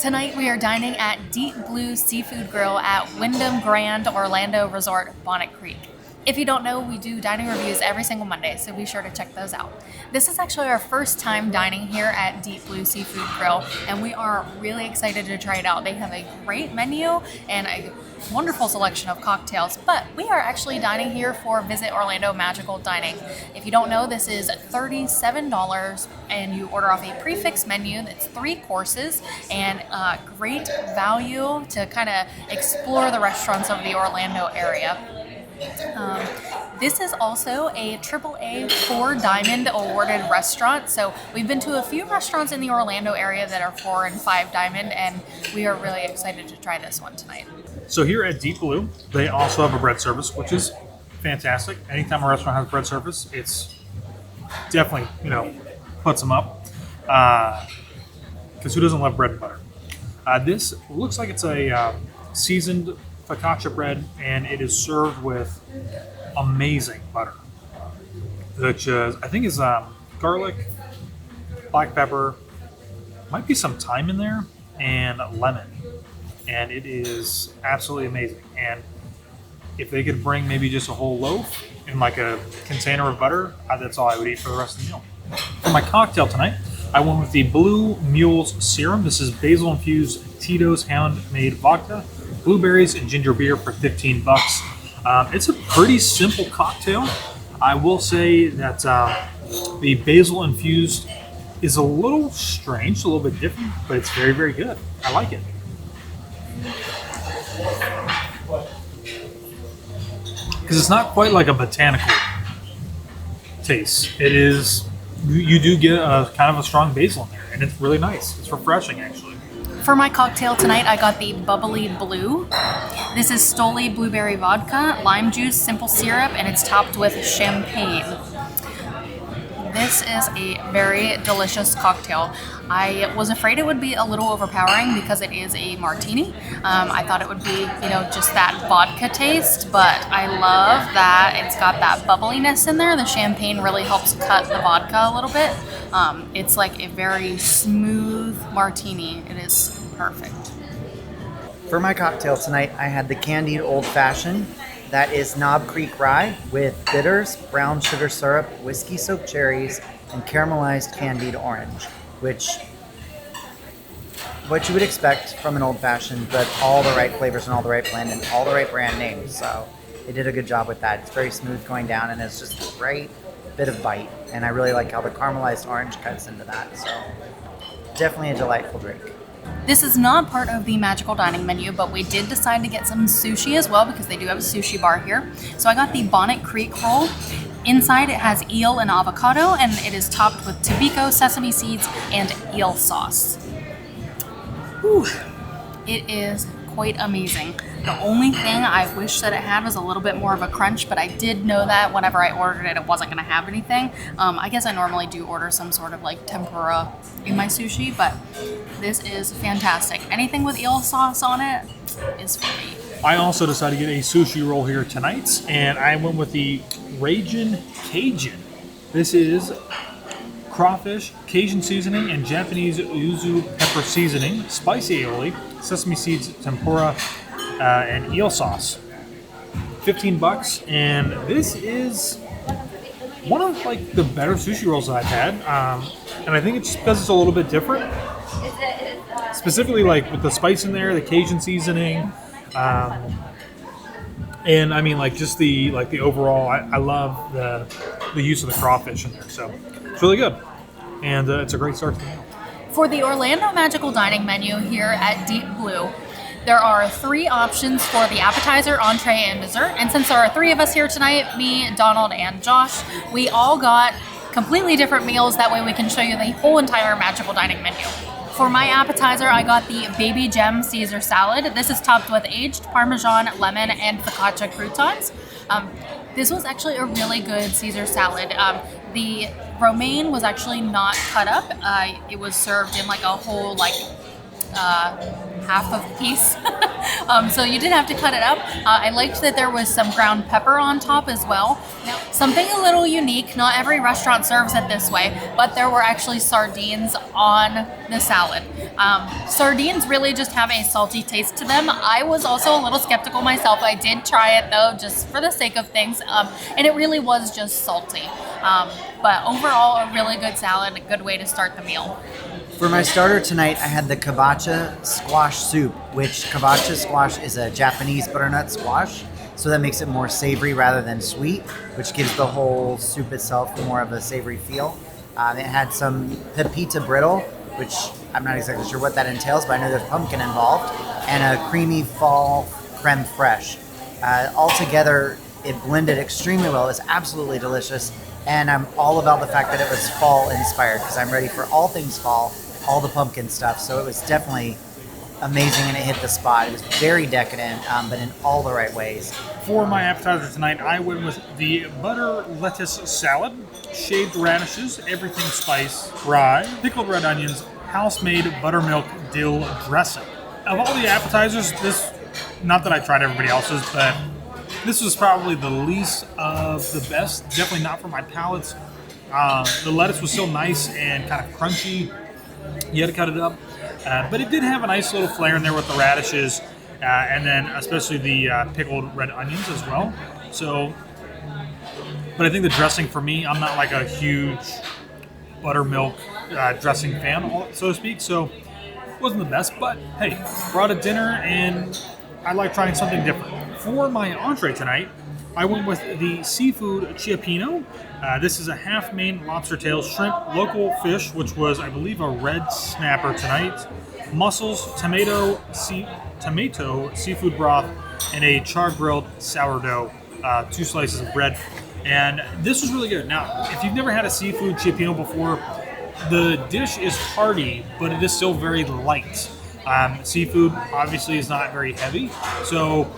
Tonight we are dining at Deep Blue Seafood Grill at Wyndham Grand Orlando Resort, Bonnet Creek. If you don't know, we do dining reviews every single Monday, so be sure to check those out. This is actually our first time dining here at Deep Blue Seafood Grill, and we are really excited to try it out. They have a great menu and a wonderful selection of cocktails, but we are actually dining here for Visit Orlando Magical Dining. If you don't know, this is $37, and you order off a prefix menu that's 3 courses, and great value to kind of explore the restaurants of the Orlando area. This is also a AAA 4 Diamond awarded restaurant. So we've been to a few restaurants in the Orlando area that are 4 and 5 Diamond, and we are really excited to try this one tonight. So here at Deep Blue, they also have a bread service, which is fantastic. Anytime a restaurant has bread service, it's definitely, puts them up. Because who doesn't love bread and butter? This looks like it's a seasoned focaccia bread, and it is served with amazing butter, which is, I think is garlic, black pepper, might be some thyme in there, and lemon. And it is absolutely amazing. And if they could bring maybe just a whole loaf in like a container of butter, that's all I would eat for the rest of the meal. For my cocktail tonight, I went with the Blue Mule's Serum. This is basil-infused Tito's handmade vodka, blueberries, and ginger beer for $15. It's a pretty simple cocktail. I will say that the basil-infused is a little strange, a little bit different, but it's very, very good. I like it. Because it's not quite like a botanical taste. It is, you do get a kind of a strong basil in there, and it's really nice. It's refreshing, actually. For my cocktail tonight, I got the Bubbly Blue. This is Stoli blueberry vodka, lime juice, simple syrup, and it's topped with champagne. This is a very delicious cocktail. I was afraid it would be a little overpowering because it is a martini. I thought it would be, just that vodka taste, but I love that it's got that bubbliness in there. The champagne really helps cut the vodka a little bit. It's like a very smooth martini. It is perfect. For my cocktail tonight, I had the candied old fashioned. That is Knob Creek Rye with bitters, brown sugar syrup, whiskey soaked cherries, and caramelized candied orange, what you would expect from an old fashioned, but all the right flavors and all the right blend and all the right brand names. So they did a good job with that. It's very smooth going down, and it's just a great bit of bite. And I really like how the caramelized orange cuts into that. So definitely a delightful drink. This is not part of the Magical Dining menu, but we did decide to get some sushi as well because they do have a sushi bar here. So I got the Bonnet Creek roll. Inside it has eel and avocado, and it is topped with tobacco, sesame seeds, and eel sauce. Whew. It is quite amazing. The only thing I wish that it had was a little bit more of a crunch, but I did know that whenever I ordered it, it wasn't going to have anything. I guess I normally do order some sort of like tempura in my sushi, but this is fantastic. Anything with eel sauce on it is for me. I also decided to get a sushi roll here tonight, and I went with the Ragin Cajun. This is crawfish, Cajun seasoning, and Japanese yuzu pepper seasoning, spicy aioli, sesame seeds, tempura, and eel sauce. $15, and this is one of like the better sushi rolls that I've had, and I think it's just because it's a little bit different. Specifically, like with the spice in there, the Cajun seasoning, and I mean, like just the overall. I love the use of the crawfish in there, so it's really good, and it's a great start to the meal. For the Orlando Magical Dining menu here at Deep Blue, there are 3 options for the appetizer, entree, and dessert. And since there are 3 of us here tonight, me, Donald, and Josh, we all got completely different meals. That way we can show you the whole entire Magical Dining menu. For my appetizer, I got the Baby Gem Caesar salad. This is topped with aged Parmesan, lemon, and focaccia croutons. This was actually a really good Caesar salad. The romaine was actually not cut up. It was served in like a whole half of a piece. So you didn't have to cut it up. I liked that there was some ground pepper on top as well. Something a little unique, not every restaurant serves it this way, but there were actually sardines on the salad. Sardines really just have a salty taste to them. I was also a little skeptical myself. I did try it though, just for the sake of things, and it really was just salty. But overall, a really good salad, a good way to start the meal. For my starter tonight, I had the kabocha squash soup, which kabocha squash is a Japanese butternut squash, so that makes it more savory rather than sweet, which gives the whole soup itself more of a savory feel. It had some pepita brittle, which I'm not exactly sure what that entails, but I know there's pumpkin involved, and a creamy fall creme fraiche. Altogether, it blended extremely well. It was absolutely delicious, and I'm all about the fact that it was fall inspired, because I'm ready for all things fall, all the pumpkin stuff, so it was definitely amazing and it hit the spot. It was very decadent, but in all the right ways. For my appetizer tonight, I went with the butter lettuce salad, shaved radishes, everything spice, rye, pickled red onions, house-made buttermilk dill dressing. Of all the appetizers, this, not that I tried everybody else's, but this was probably the least of the best. Definitely not for my palates. The lettuce was still nice and kind of crunchy. You had to cut it up. But it did have a nice little flair in there with the radishes, and then especially the pickled red onions as well. So, but I think the dressing for me, I'm not like a huge buttermilk dressing fan, so to speak. So it wasn't the best, but hey, brought a dinner and I like trying something different. For my entree tonight, I went with the seafood Chiapino. This is a half Maine lobster tail, shrimp, local fish, which was, I believe, a red snapper tonight, mussels, tomato, seafood broth, and a char-grilled sourdough, 2 slices of bread. And this was really good. Now, if you've never had a seafood Chiapino before, the dish is hearty, but it is still very light. Seafood, obviously, is not very heavy, so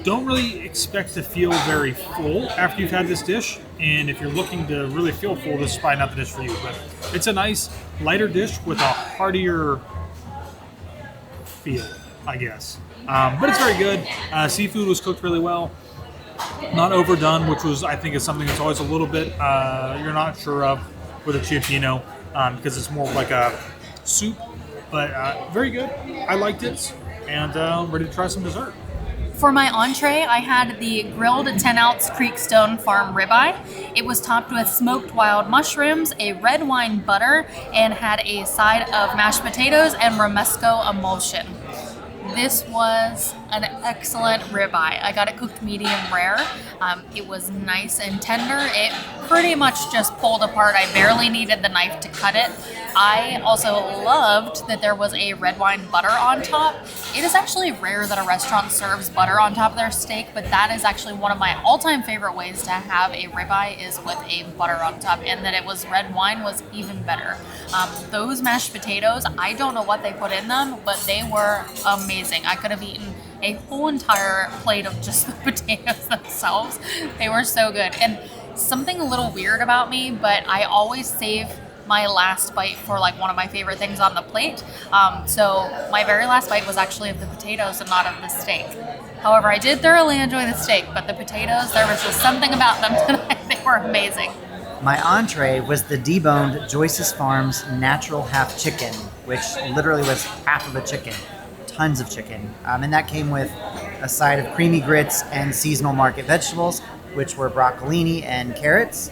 don't really expect to feel very full after you've had this dish, and if you're looking to really feel full, this is probably not the dish for you, but it's a nice lighter dish with a heartier feel, I guess. But it's very good. Seafood was cooked really well, not overdone, which was, I think, is something that's always a little bit you're not sure of with a Chiapino, because it's more like a soup, but very good. I liked it, and ready to try some dessert. For my entree, I had the grilled 10-ounce Creekstone farm ribeye. It was topped with smoked wild mushrooms, a red wine butter, and had a side of mashed potatoes and romesco emulsion. This was an excellent ribeye. I got it cooked medium rare. It was nice and tender. It pretty much just pulled apart. I barely needed the knife to cut it. I also loved that there was a red wine butter on top. It is actually rare that a restaurant serves butter on top of their steak, but that is actually one of my all-time favorite ways to have a ribeye is with a butter on top, and that it was red wine was even better. Those mashed potatoes, I don't know what they put in them, but they were amazing. I could have eaten a whole entire plate of just the potatoes themselves. They were so good. And something a little weird about me, but I always save my last bite for like one of my favorite things on the plate. So my very last bite was actually of the potatoes and not of the steak. However, I did thoroughly enjoy the steak, but the potatoes, there was just something about them tonight. They were amazing. My entree was the deboned Joyce's Farms natural half chicken, which literally was half of a chicken. Tons of chicken. And that came with a side of creamy grits and seasonal market vegetables, which were broccolini and carrots.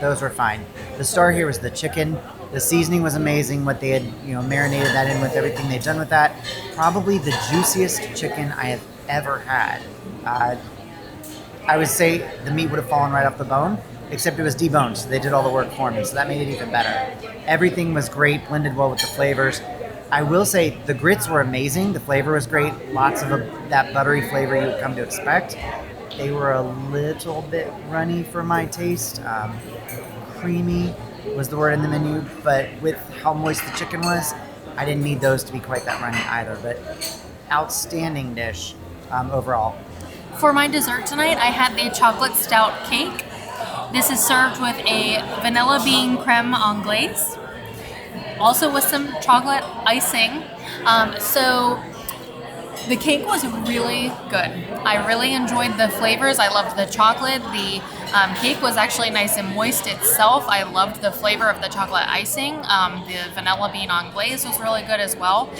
Those were fine. The star here was the chicken. The seasoning was amazing. What they had, marinated that in with everything they'd done with that. Probably the juiciest chicken I have ever had. I would say the meat would have fallen right off the bone, except it was deboned, so they did all the work for me. So that made it even better. Everything was great, blended well with the flavors. I will say the grits were amazing. The flavor was great. Lots of that buttery flavor you would come to expect. They were a little bit runny for my taste. Creamy was the word in the menu, but with how moist the chicken was, I didn't need those to be quite that runny either. But outstanding dish overall. For my dessert tonight, I had the chocolate stout cake. This is served with a vanilla bean creme anglaise. also with some chocolate icing. So the cake was really good. I really enjoyed the flavors. I loved the chocolate. The cake was actually nice and moist itself. I loved the flavor of the chocolate icing. The vanilla bean anglaise was really good as well.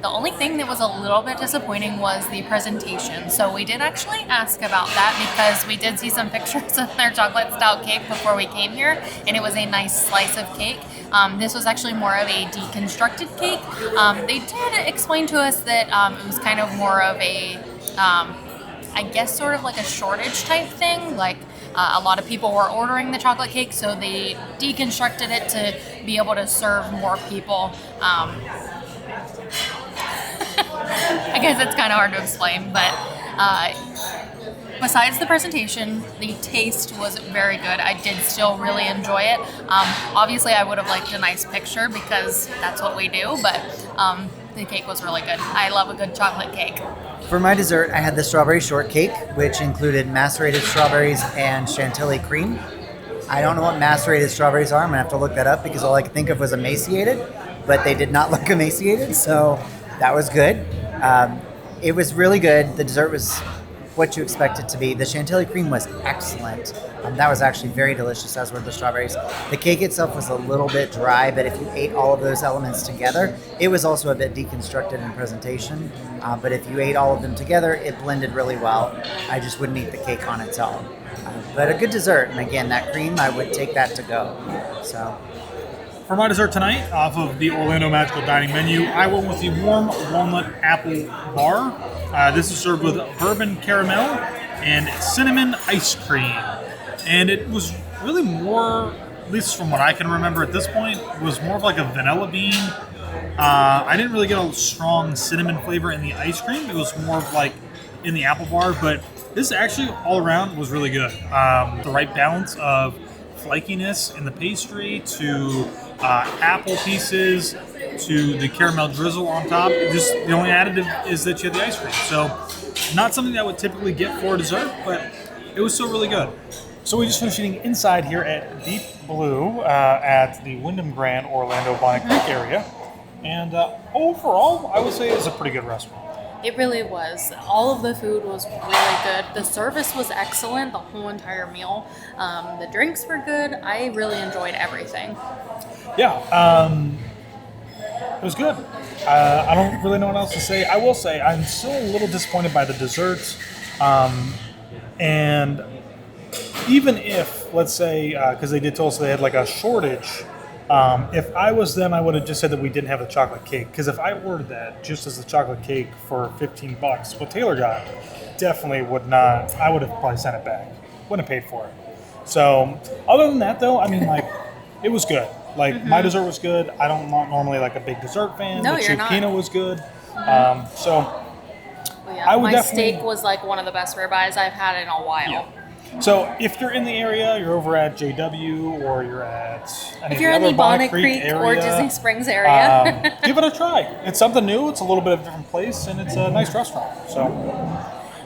The only thing that was a little bit disappointing was the presentation. So we did actually ask about that because we did see some pictures of their chocolate stout cake before we came here, and it was a nice slice of cake. This was actually more of a deconstructed cake. They did explain to us that it was kind of more of a, I guess sort of like a shortage type thing. Like a lot of people were ordering the chocolate cake, so they deconstructed it to be able to serve more people. I guess it's kind of hard to explain, but besides the presentation, the taste was very good. I did still really enjoy it. Obviously, I would have liked a nice picture because that's what we do, but the cake was really good. I love a good chocolate cake. For my dessert, I had the strawberry shortcake, which included macerated strawberries and chantilly cream. I don't know what macerated strawberries are. I'm going to have to look that up because all I could think of was emaciated, but they did not look emaciated, so that was good. It was really good. The dessert was what you expect it to be. The chantilly cream was excellent. That was actually very delicious, as were the strawberries. The cake itself was a little bit dry, but if you ate all of those elements together, it was also a bit deconstructed in presentation. But if you ate all of them together, it blended really well. I just wouldn't eat the cake on its own. But a good dessert, and again, that cream, I would take that to go. So. For my dessert tonight, off of the Orlando Magical Dining menu, I went with the warm walnut apple bar. This is served with bourbon caramel and cinnamon ice cream. And it was really more, at least from what I can remember at this point, was more of like a vanilla bean. I didn't really get a strong cinnamon flavor in the ice cream. It was more of like in the apple bar, but this actually all around was really good. The right balance of flakiness in the pastry to apple pieces to the caramel drizzle on top. Just the only additive is that you have the ice cream. So not something that I would typically get for dessert, but it was still really good. So we just finished eating inside here at Deep Blue at the Wyndham Grand Orlando Bonnet Creek area. And overall, I would say it's a pretty good restaurant. It really was. All of the food was really good. The service was excellent, the whole entire meal. The drinks were good. I really enjoyed everything. Yeah, it was good. I don't really know what else to say. I will say I'm still a little disappointed by the desserts. And even if, let's say, because they did tell us they had like a shortage, if I was them, I would have just said that we didn't have the chocolate cake. Because if I ordered that just as the chocolate cake for $15, what Taylor got, definitely would not. I would have probably sent it back. Wouldn't have paid for it. So other than that, though, I mean, like, it was good. Like, my dessert was good. I don't normally like a big dessert fan. No, the you're not. Chiapino was good. So Well, yeah, I would my definitely. steak was like one of the best ribeyes I've had in a while. Yeah. So if you're in the area, you're over at JW or you're at any If you're of in the the other Bonnet Creek Creek area, or Disney Springs area, give it a try. It's something new. It's a little bit of a different place, and it's a nice restaurant.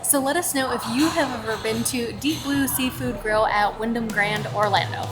So let us know if you have ever been to Deep Blue Seafood Grill at Wyndham Grand Orlando.